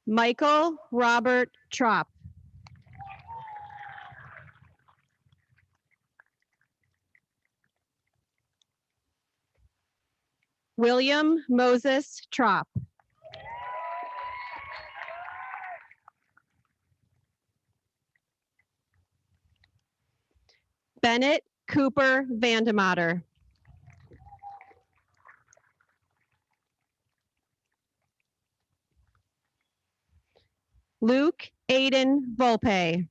Michael Robert Trop. William Moses Trop. Bennett Cooper Vandemotter. Luke Aiden Volpe.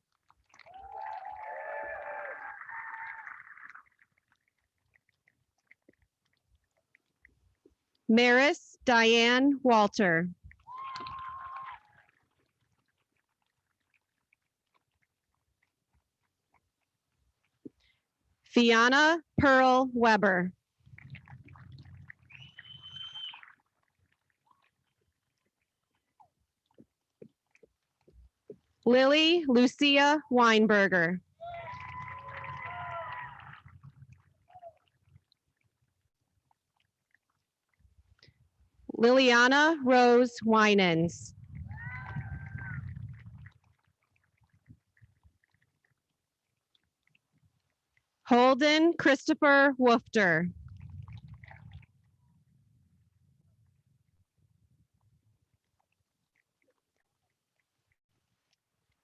Maris Diane Walter. Fiona Pearl Weber. Lily Lucia Weinberger. Liliana Rose Winans. Holden Christopher Woofter.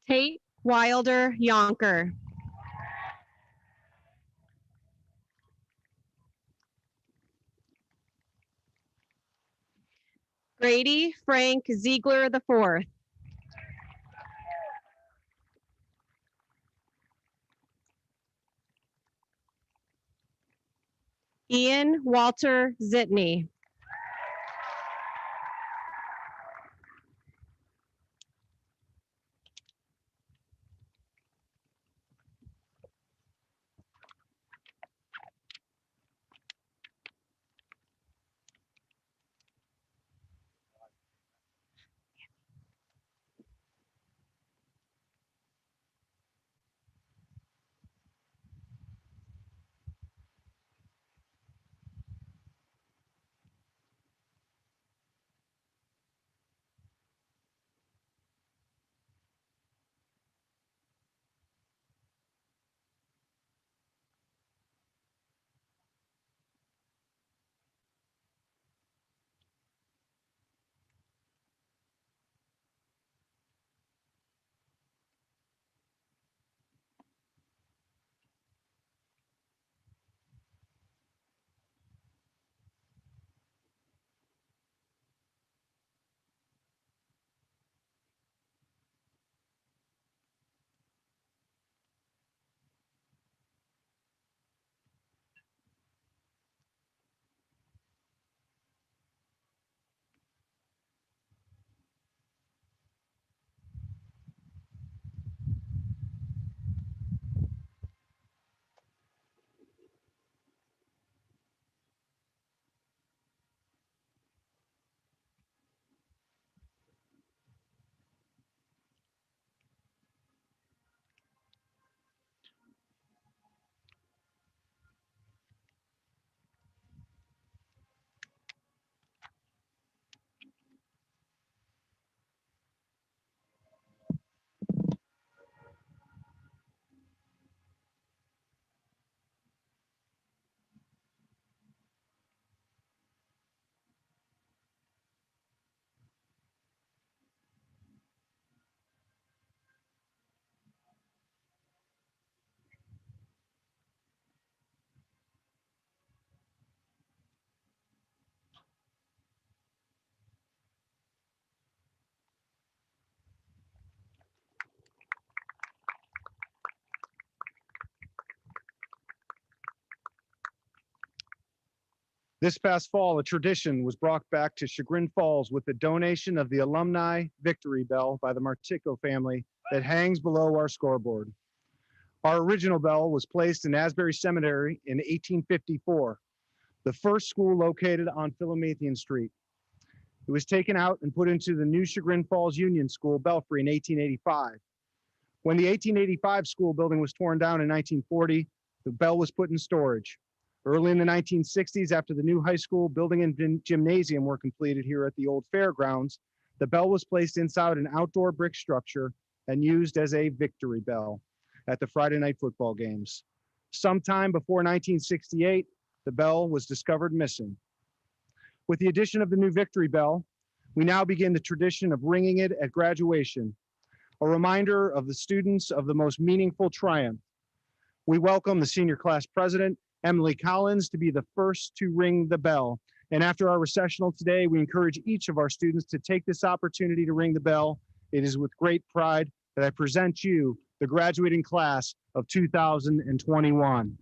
Tate Wilder Yonker. Grady Frank Ziegler IV. Ian Walter Zitney. This past fall, a tradition was brought back to Chagrin Falls with the donation of the Alumni Victory Bell by the Martico family that hangs below our scoreboard. Our original bell was placed in Asbury Cemetery in 1854, the first school located on Philomethian Street. It was taken out and put into the new Chagrin Falls Union School, Belfry, in 1885. When the 1885 school building was torn down in 1940, the bell was put in storage. Early in the 1960s, after the new high school building and gymnasium were completed here at the old fairgrounds, the bell was placed inside an outdoor brick structure and used as a victory bell at the Friday night football games. Sometime before 1968, the bell was discovered missing. With the addition of the new victory bell, we now begin the tradition of ringing it at graduation, a reminder of the students of the most meaningful triumph. We welcome the senior class president, Emily Collins, to be the first to ring the bell. And after our recessional today, we encourage each of our students to take this opportunity to ring the bell. It is with great pride that I present you the graduating class of 2021.